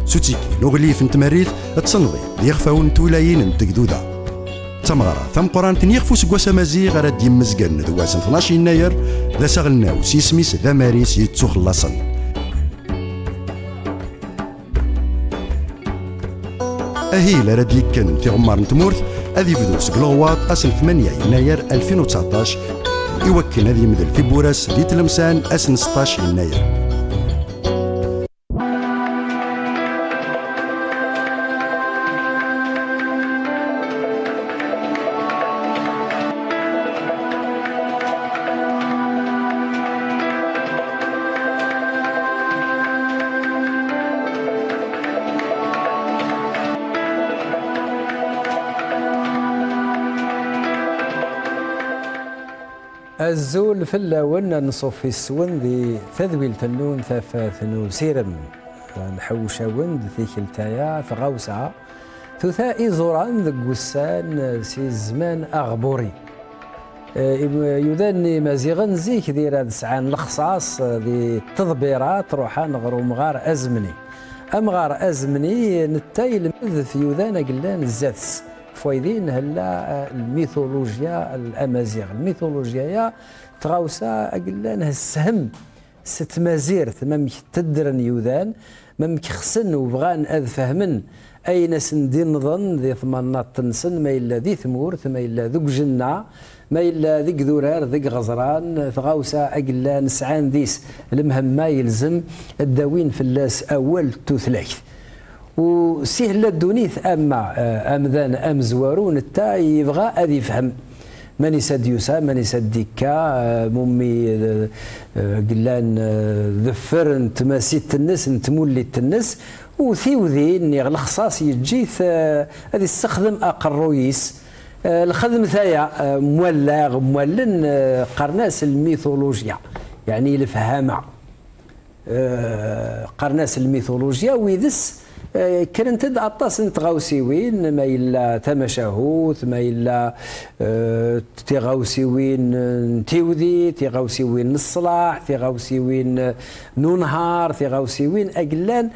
سوتيكي نغليف نتمريث تصنضي يخفاون تولاين نتقدودا تمغرا ثم قران تنيخفو سكواس مازيغ راه ديم مزقن دواس 12 يناير ذا سغلناو سيسميس ذا ماريس يتسوخلصن أهيل رادي كان في غمار نتمورث أذي بدوس قلوات أسن 8 يناير 2019 يوكل هذه مثل في بوراس دي تلمسان أسن 16 يناير. الزول في اللون نصف في السون ذي تذويل تنون ثفاثنو سيرم نحوشا وند ذي كلتايا ثغوسا ثثائي زوران ذي قسان سي زمان أغبوري يذني مازيغن زيك ذي راد سعان الخصاص ذي التضبيرات روحان غرو مغار أزمني أمغار أزمني نتايل مذ في يذانا قلان الزاثس فويدين هلا الميثولوجيا الامازيغ الميثولوجيا تغاوسا اقلانها السهم ست مازير ممك تدرن يوذان ممك خسن وبغان اذ فهمن اين سندي نظن ذي ثمانات تنسن ما الا ذي ثمورث ما الا ذوك جنة ما الا ذيك ذرار ذيك غزران تغاوسا اقلان سعان ذيس المهم ما يلزم الداوين في اللاس اول توثلاث وسهل الدونيث اما امذان ام زوارون التا يبغى اذي يفهم ماني ساديوسا ماني ساديكا ممي قلان ذفر انت ماسيت الناس انت مولي الناس وثيوذي اني الخصاص يجيث هذه يستخدم اقرويس الخدم ثايا مولغ مولن قرناس الميثولوجيا يعني الفهامه قرناس الميثولوجيا ويدس كانت أطاس نتغاوسيوين ما إلا تمشاهوث ما إلا تغاوسيوين تيوذي تغاوسيوين الصلاح تغاوسيوين نونهار تغاوسيوين أقلان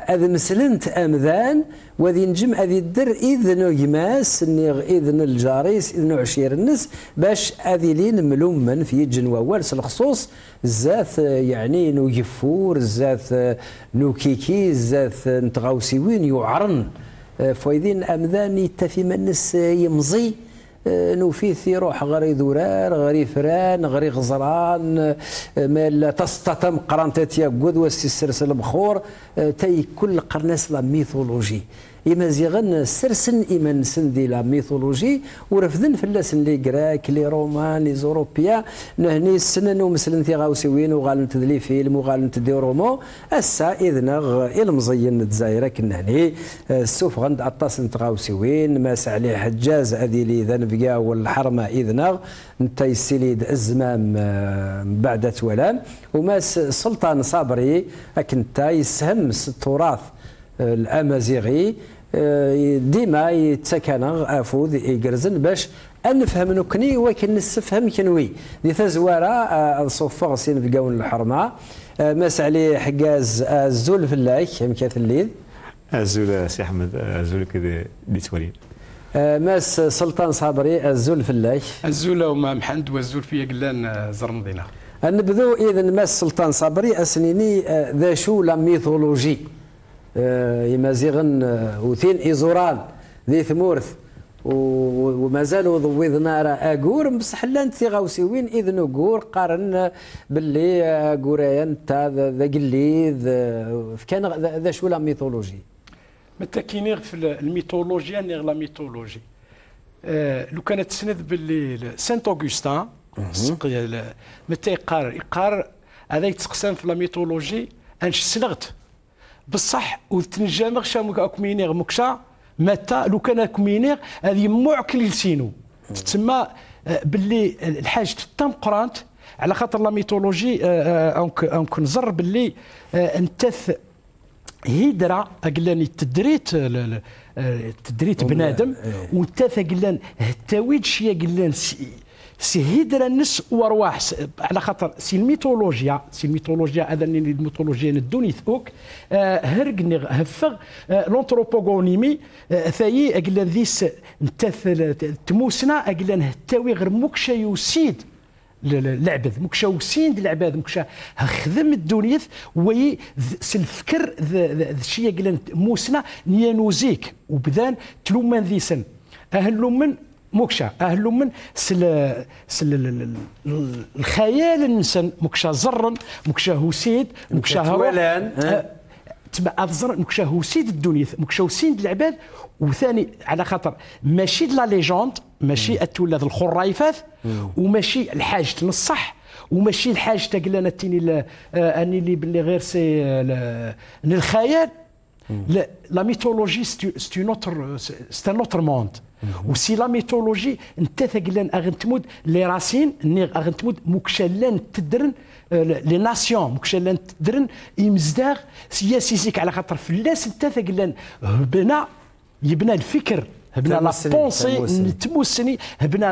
هذا مسلنت أمذان وذي نجم هذي الدر إذن يماس إذن الجاريس إذن عشير الناس باش هذي لين ملوما في جنوا والس الخصوص الزاث يعني نو يفور الزاث نو كيكي الزاث نتغاوسيوين يعرن فويدين أمذان يتفي منس يمزي نوفيث يروح غري ذرار غري فران غري غزران مال تستتم قرانتات يقود والسلسل بخور تي كل قرناس لا ميثولوجي إما زيغن سرسن إما سندي لا ميثولوجي ورفذن في اللسن لي جراك لي رومان لي زوروبيا نهني السنن ومثلا ثغاوسيوين وغالن تدلي فيلم وغالن تدي رومو السا إذنغ المزين الجزائر كنهني السوف غند أطاس نتغاوسيوين ماس عليه حجاز أذي لي ذنبقا والحرمة إذنغ نتا يسيليد الزمام بعد تولان وماس سلطان صابري أكنتا يسهم التراث الامازيغي ديما يتسكن افوذ يقرزن باش نفهم نكني ولكن نستفهم كنوي دي تزواره صفغ سين في قون الحرمه ماس عليه حجاز الزول في الله مكاث الليل الزول سي احمد الزول كذا دي تولين ماس سلطان صابري الزول في الله الزول وما محمد والزول في قلان زرمضينا نبذو اذا ماس سلطان صابري اسنيني ذا شو لا ميثولوجي يمازيغن وثين إيزوران ذي ثمورث ومازالوا ضويضنا راه اقور بصح لا انت غاوسيوين اذن اقور قارن باللي اقوريان تا ذا قليذ كان ذا شو لا ميثولوجي متى كاين في الميثولوجيا نيغ لا ميثولوجي لو كانت تسند باللي سانت اوغوستان متى يقار هذا يتقسم في لا ميثولوجي انش سلغت بصح وتنجمغ شامك اكمينيغ مكشا متى لو كان اكمينيغ هذه معكل لسينو تسمى باللي الحاج تم قرانت على خاطر لا ميثولوجي اونك نزر باللي انتث هيدرا اقلاني تدريت بنادم وانتث قلان التويج شي قلان سي هيدرا النس وارواح على خاطر سي الميثولوجيا هذا الميثولوجيا ندوني ثوك هرقني هفغ لونتروبوغونيمي ثاي اقلا ذيس تموسنا اقلا نهتاوي غير موكشا يسيد العباد مكشا وسين العباد مكشا خدم الدنيا وي الفكر الشيء قال موسنا نيانوزيك وبدان تلومن ذيسن اهلومن مكشا اهلومن الخيال الانسان مكشا زرن مكشا هوسيد مكشا هوالان تبع الزر مكشا هوسيد الدنيا مكشا وسين العباد وثاني على خاطر ماشي لا ليجوند ماشي اتولاد الخرايفات وماشي الحاج نصح وماشي الحاج تقلنا تيني اني اللي باللي غير سي الخيال لا ميثولوجي ستي نوتر ستي موند وسي لا ميثولوجي انت ثقلان اغنتمود لي راسين ني اغنتمود مكشلان تدرن لي ناسيون مكشلان تدرن يمزداغ سياسيك على خاطر فلاس انت ثقلان يبنى الفكر هبنا لا بونسي نتموسني هبنا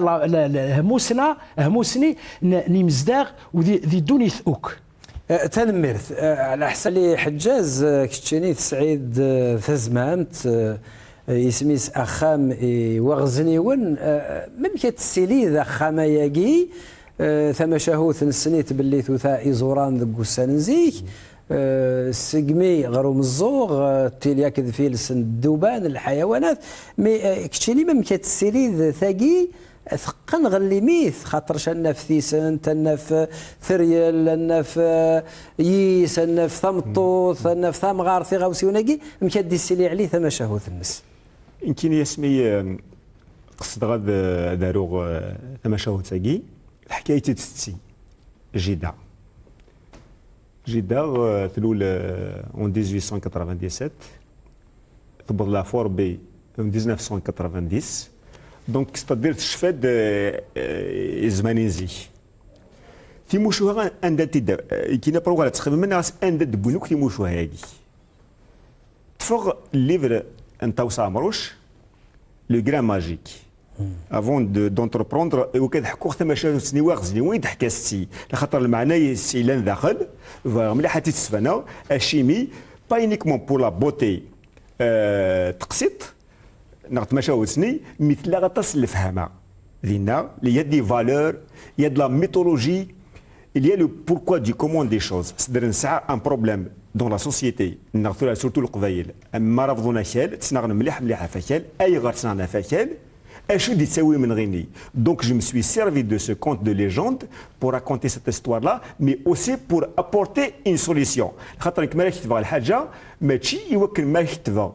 هموسني نمزداغ ودي دوني ثوك تنمرت على حسب لي حجاز كتشيني سعيد ثزمامت يسميس اخام وغزنيون ممكن تسيلي ذا خاما ياقي ثم شهوث نسنيت باللي ثوثا ايزوران ذو السنزيك سقمي غروم الزوغ تيلياك فيلس الذوبان الحيوانات مي كتشيني ممكن تسيلي ثاقي ثقن غلي ميث خاطر شنا في ثيسن تنا في ثريال لنا في ييس لنا في ثمطوث لنا في ثمغار في غاوسيوناكي ممكن دي سيلي عليه ثم شهوث النس يمكن يسمي قصد غاد داروغ ثم شهوث ثاقي الحكايه تتسي جدة ثلول en 1897 تبغ لا فوربي en 1990 دونك ستادير تشفاد زمانينزي تيموشوها عندها تيدا كينا بروغ على تخدم من راس عندها دبونوك تيموشوها هاكي تفرغ الليفر نتاع سامروش لو غران ماجيك افون دونتربروندر وكاد حكوا ثم شهر سنيواغ زنيوين تحكى ستي لخاطر المعنى سيلان داخل مليحه تتسفنا الشيمي با يونيكمون بور لا بوتي تقسيط نغت مشاوتني مثل غطاس الفهمه لينا لي يا دي فالور يا دو لا ميثولوجي il y a le pourquoi du comment des choses c'est-à-dire نسعى ان بروبليم دون لا سوسيتي نغثوها سورتو القبايل اما رفضونا كال تسنغن مليحه فاكال اي غير تسنغنا فاكال اش دي تساوي من غيني دونك جو me suis servi de ce conte de légende pour raconter cette histoire là mais aussi pour apporter une solution خاطر كما راك تبغى الحاجه ماشي يوكل ما تبغى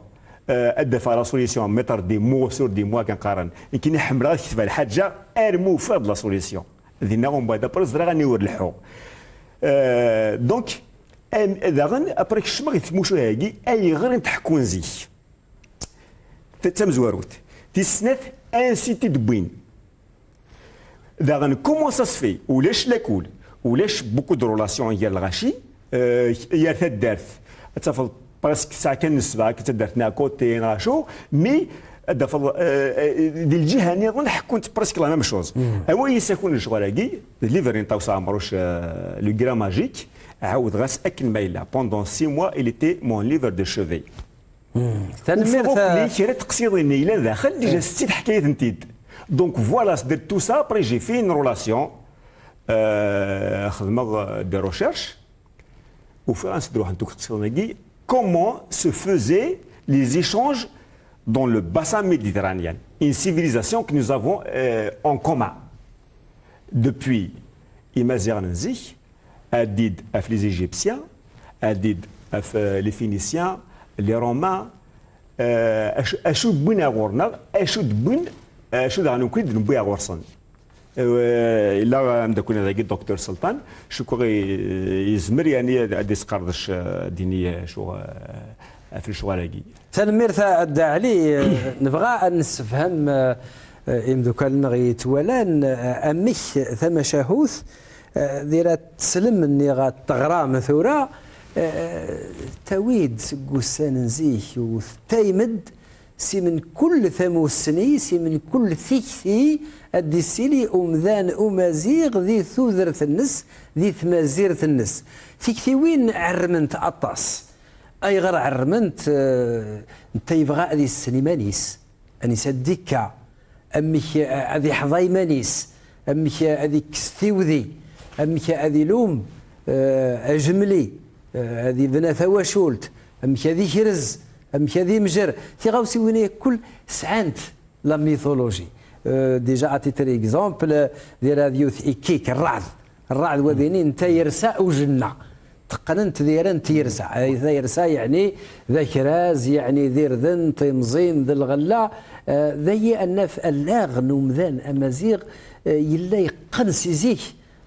ادى فيها لا سوليسيون متر دي مو سور دي موا كنقارن يمكن حمراء كتبها الحاجه ارمو فاد لا سوليسيون دينا غون بعدا برز راه غنور الحو دونك داغن ابريك الشمغ يتموشو هاكي اي غير تحكون زي تمزواروت تسنات ان سيتي دبوين داغن كومون سا سفي ولاش لاكول ولاش بوكو دو رولاسيون ديال الغاشي يا تدارت تفضل برسك ساعه كان السبعه كنت درتنا كوتي ناشو مي دافضل ديال الجهه نظن حكونت برسك لا ميم شوز هو يسكن الشغلاكي ليفر نتاع سامروش لو غرا ماجيك عاود غاس اكل مايله بوندون 6 موا il était mon livre de chevet تنمير لي شريت تقصيرني الى داخل ديجا ستيت حكايه نتيد دونك فوالا درت تو سا ابري جي في ان رولاسيون خدمه دي ريشيرش وفرنسا دروح نتوك تقصيرني comment se faisaient les échanges dans le bassin méditerranéen. Une civilisation que nous avons en commun. Depuis Imazernzi, Adid af les Égyptiens, Adid af les Phéniciens, les Romains, Achou Boun Agorna, Achou Boun, Achou Darnoukwid, Nbouy Agorsan. إلا عندنا كنا ذاك الدكتور سلطان شكون يزمر يعني ديس قردش دينيه شو في الشغلاكي تنمير تاع علي نبغى ان نستفهم يمدو كان غيتولان امك ثم شهوث ديرات تسلم اني غتغرى مثورة تويد سكوسان نزيك وتايمد سي من كل ثموسني سي من كل ثيكثي الديسيلي أمذان أمازيغ ذي ثوذرة النس ذي ثمازيرة النس ثيكثي وين عرمنت أطاس أي غير عرمنت انت يبغى ذي السنيمانيس أني سديكا أمك هذه حظاي مانيس أمك هذه كستيوذي أمك هذه لوم أجملي هذه بنا ثواشولت أمك هذه كرز أمك هذه مجر في غاوسي وين كل سعنت لا ميثولوجي ديجا عطيت اكزومبل ديال راديو كيك الرعد وذيني انت يرسى وجنة تقننت ديران تيرسع يرسى يعني ذا كراز يعني ذي رذن تيمزين ذا الغلا ذي الناف اللاغ نومذان امازيغ يلا يقن سيزيك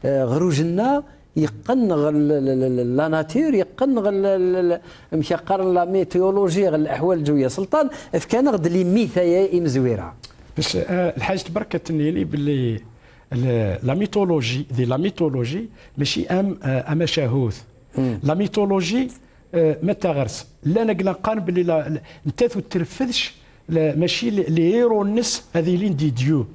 غروجنا يقن لا ناتور يقن مشي قرن لا ميتيولوجي الاحوال الجويه سلطان كان غد لي ميثايا امزويره باش الحاجه تبركه تنيلي باللي لا ميثولوجي لا ميثولوجي ماشي ام شاهوث لا ميثولوجي ما تغرس لا نقان باللي انت ترفدش ماشي لي هيرو النس هذه لين دي ديو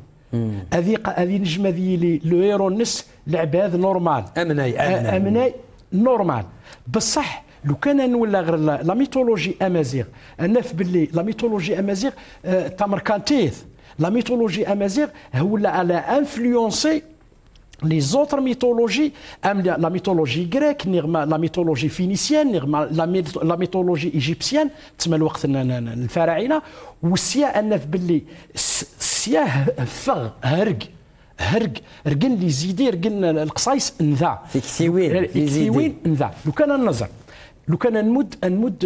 هذه نجم هذه لو هيرو النس العباد نورمال امناي نورمال بصح لو كان نولى غير لا ميثولوجي امازيغ الناف باللي لا ميثولوجي امازيغ تمركانتيث لا ميثولوجي امازيغ هو على انفلونسي لي زوتر ميثولوجي ام لا ميثولوجي غريك نغما لا ميثولوجي فينيسيان نغما لا ميثولوجي ايجيبسيان تسمى الوقت الفراعنه والسيا انف باللي سيا فغ هرق رقن لي زيدي رقن القصايص انذا في كثيوين انذا لو كان النظر لو كان نمد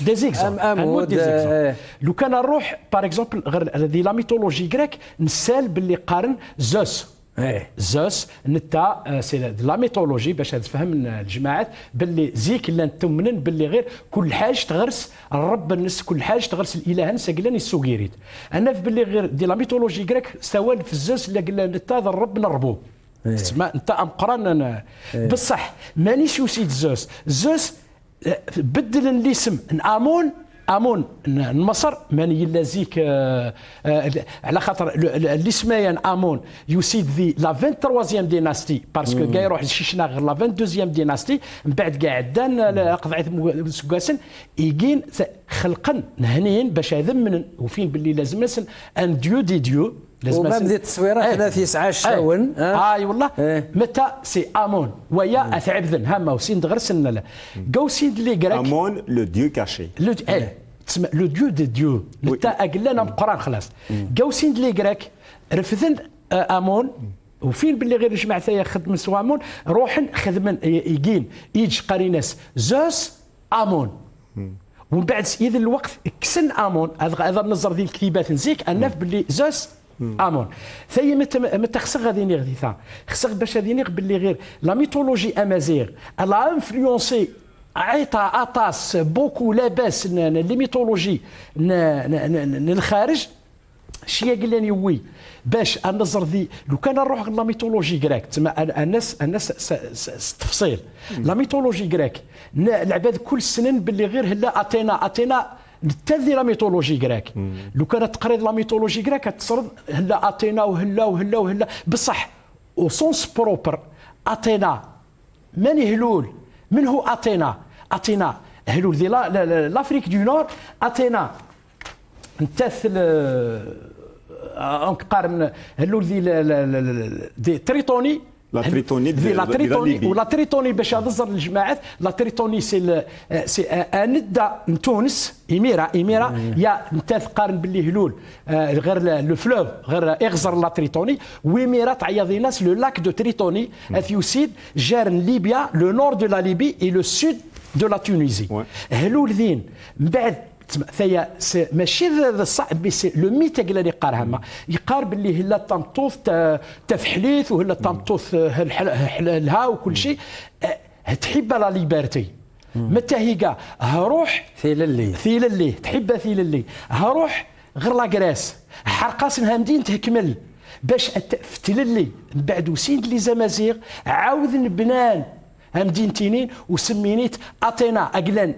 دي زيكزامبل لو كان نروح باغ اكزومبل غير هذه لا ميثولوجي غريك نسال باللي قارن زوس زوس نتا سي لا ميثولوجي باش تفهم الجماعات باللي زيك لا تؤمنن باللي غير كل حاجه تغرس الرب النس كل حاجه تغرس الاله نس قلنا السوغيريت انا في باللي غير دي لا ميثولوجي غريك سوال في الزوس اللي قلنا نتا الرب نربو تسمى انت مقران بصح مانيش وسيد زوس بدل الاسم امون مصر من يلازيك على خاطر الاسمين امون يسيد ذي لا 23 ديناستي باسكو كاع يروح لشيشنا غير لا 22 ديناستي من بعد كاع عدان قضعه سكاسن يجين خلقا هنين باش يذمن وفين باللي لازم مثلا ان ديو دي ديو ومام ذي التصويره هنا في ساعه الشاون اي والله متى سي امون ويا اثعبذن هما وسين دغرسن لا قوسين لي غريك امون لو ديو كاشي تسمى لو ديو دي ديو نتا اقلنا مقران خلاص قوسين لي غريك رفذن امون وفين باللي غير جماعه ثايا خدم سوا امون روحن خدمن يجين يج قريناس زوس امون ومن بعد اذا الوقت كسن امون هذا النظر ذي الكتيبات نزيك الناف باللي زوس امون ثي متى خصك غادي نغدي ثا خصك باش غادي نغ باللي غير لا ميثولوجي امازيغ لا انفلونسي عيطا اطاس بوكو لاباس لي ميثولوجي الخارج شي قال لي وي باش النظر ذي لو كان نروح لا ميثولوجي غريك تسمى الناس تفصيل لا ميثولوجي غريك العباد كل سنن باللي غير هلا اتينا نتذي لا ميثولوجي غريك لو كانت تقريض لا ميثولوجي غريك تسرد هلا اتينا وهلا بصح او سونس بروبر اتينا من هلول من هو اتينا هلول ذي لافريك دو نور اتينا نتثل انقارن هلول ذي تريتوني لا تريتوني لا تريتوني ولا تريتوني باش تظهر للجماعات لا تريتوني سي ندا تونس اميره يا انت تقارن باللي هلول غير لو فلوف غير اغزر لا تريتوني وميرا تعيا ناس لو لاك دو تريتوني اثيوسيد جارن ليبيا لو نور دو لا ليبي اي لو سود دو لا تونيزي هلول ذين من بعد ثيا ماشي الصعب بس لو ميت اللي يقارها يقار باللي هلا تنطوف تفحليث وهلا تنطوف الها وكل شيء تحب لا ليبرتي متى هيكا هروح ثيل اللي تحب ثيل اللي هروح غير لا كراس حرقاس هامدين تكمل باش فتل اللي من بعد وسيد لي زمازيغ عاود نبنان هامدين تينين وسمينيت اتينا اقلان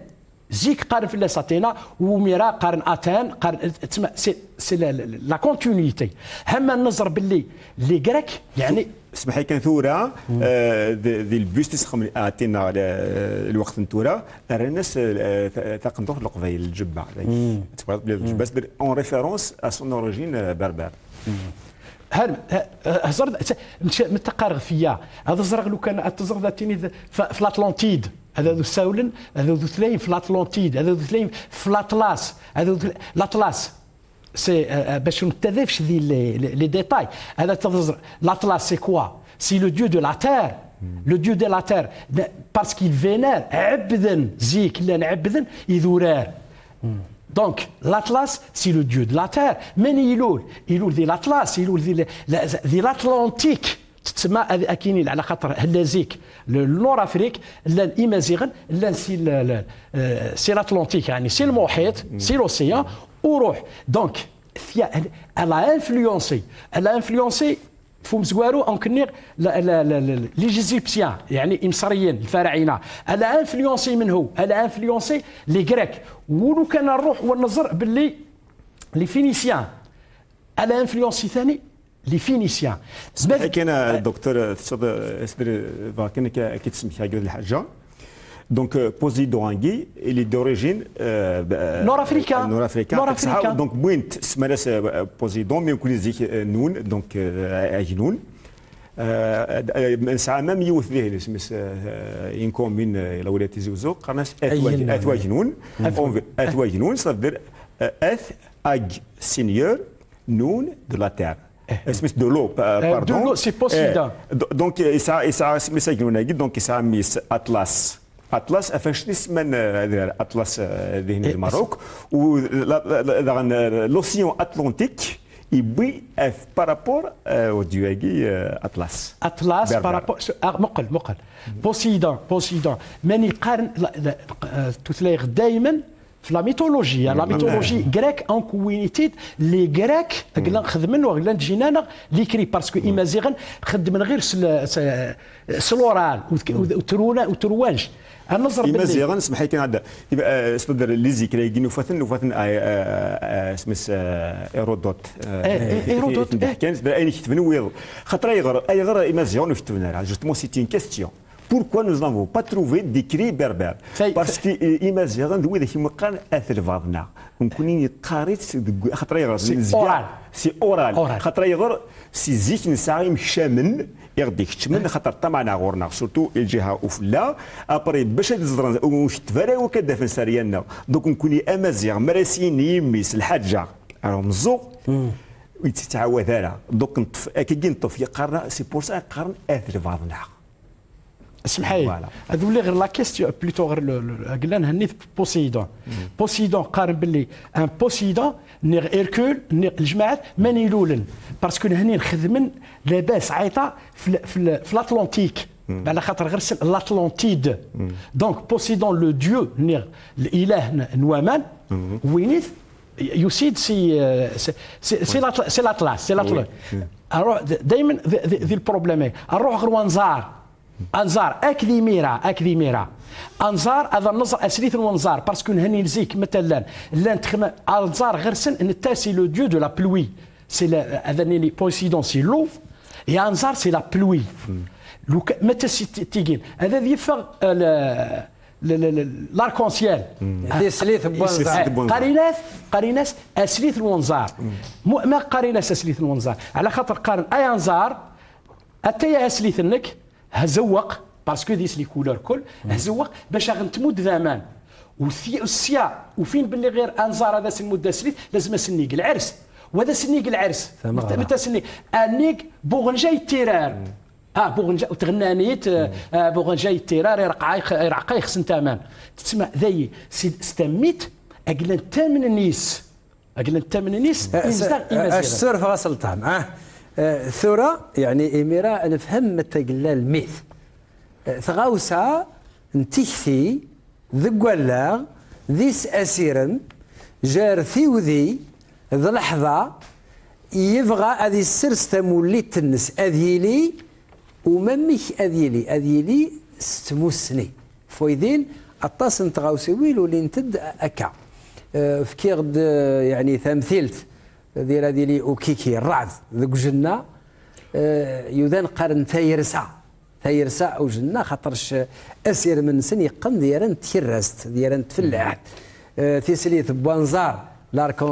زيك قارن في ساتينا وميرا قارن اتان قارن تسمى سي لا كونتينيتي. هما النظر باللي لي جريك يعني اسمح لي كان ثوره ذي البوست تسخم اعطينا الوقت نتورا ترى الناس تقندوه القبائل الجبه بس اون ريفيرونس ا سون اوريجين بربر. هزر متقارغ فيا هذا زرق لو كان تزرق ذاتيني في الاتلانتيد هذا ذو ساولن هذا ذو ثلاين في الاتلانتيد هذا ذو ثلاين في الاطلس هذا الاطلس سي باش ما نتذفش ذي لي ديتاي. هذا تزرق الاطلس سي كوا سي لو ديو دو لا تير لو ديو دو لا تير باسكو فينير عبدا زيك لا عبدا يذورار. دونك l'Atlas c'est le dieu de la terre. من يلول ذي l'Atlas يلول ذي l'Atlantique تسمى اكينين على خاطر هلازيك النور افريك لا الامازيغن لا سي l'Atlantique يعني سي المحيط سي l'océan وروح. دونك elle a influencé فهم زوارو انكنيغ لي جيزيبسيان يعني المصريين الفراعنه. الا انفلونسي منه الا انفلونسي لي غريك. ولو كان نروح ونظر باللي لي فينيسيان الا انفلونسي ثاني لي فينيسيان. كاين الدكتور اصبر كان كي تسمي هكذا الحاجه. Donc Poséidon Angui, il est d'origine nord-africaine. Donc Bouint Smalas Poséidon, mais on connaît Noun, donc Aginoun. ساعة même يوث به اسمس ينكون من الأولاد زوزو قرناس أثواجنون أثواجنون صدر أث أج سينيور نون دو لا تير اسمس دو لو باردون دو لو سي بوسيدون. دونك يسعى اسمس أجنون دونك يسعى ميس أطلس اطلس افاش نسمن اطلس ذهن الماروك و لوسيون اتلانتيك يبي اف بارابور او ديواغي اطلس بارابور مقل بوسيدون من يقارن تثليغ دائما في لا ميثولوجيا غريك ان كوينيتيد لي غريك قلنا خدمن وقلنا جينا لي كري باسكو ايمازيغن خدم من غير سلورال وتروانج النظر باللي مازيغن اسمح لي كان عندها استدر لي زيكري يجينو وفاتن اسمس ايرودوت كان اين يكتبن ويض خاطر يغر مازيغن يكتبنا جوستمون سيتي اون كيستيون. Pourquoi nous n'avons pas trouvé d'écrit berbère? Parce que imagine ذوي ذاك مقال اثر بعضنا ممكن قاريت خاطر يغر سي اورال خاطر يغر سي زيك نساعي مشامن يغديك تشمن خاطر طمعنا غورنا سورتو الجهه وفلا ابري باش تزرن واش تفرا وكذا في سريانا دوك نكوني امازيغ مراسين يميس الحاجه راهم مزوق ويتعاود هذا دوك نطف كي نطف يقرا سي بور سا قرن اثر بعضنا. اسمح لي هذو اللي غير لا كيستيون بلوتو غير قلنا نهني بوسيدون قارن باللي ان بوسيدون نيغ ايركول نيغ الجماعات ماني لولن باسكو نهني نخدمن لاباس عيطه في الاطلنطيك على خاطر غير الاطلنطيد. دونك بوسيدون لو ديو نيغ الاله نوامان وينيث يسيد سي الاطلس اروح دائما ذي البروبليم اروح غير وانزار انزار اكذي انزار هذا النظر اسليث الونزار باسكو نهني نزيك مثلا لا نتخم انزار غرسن نتا سي لو ديو دو لا بلوي سي هذا نيلي بوسيدون سي لو يا انزار سي لا بلوي لو متى تيجين هذا يفغ لاركونسيال اسليث بونزار قريناس اسليث الونزار ما قريناس اسليث الونزار على خاطر قارن اي انزار اتيا اسليثنك هزوق باسكو ديس لي كولور كل هزوق باش غنتمود ذامان والسيا وفين باللي غير انزار هذا سن مده سليت لازم سنيق العرس وهذا سنيق العرس متى سنيق انيق بوغنجاي التيرار بوغنجا وتغنانيت بوغنجاي التيرار يرقاي خصن تمام تسمع ذي ستميت اقل الثامن نيس السرف غسل طعم ثورة يعني إميرا نفهم متى قلنا الميث ثغاوسا نتيخثي ذقولا ذيس أسيرا جار ثيوذي ذا لحظة يبغى هذه السرس تمولي تنس أذيلي ومميك أذيلي ستموسني فويدين اطاس نتغاوسيويل ولي نتد اكا فكيغد يعني تمثيلت ديال هذه لي اوكيكي الرعد ذوك جنة يذان قارن ثايرسا او جنة خاطرش اسير من سن يقن ديالن تيرست ديالن تفلاحت تيسليت بوانزار لاركون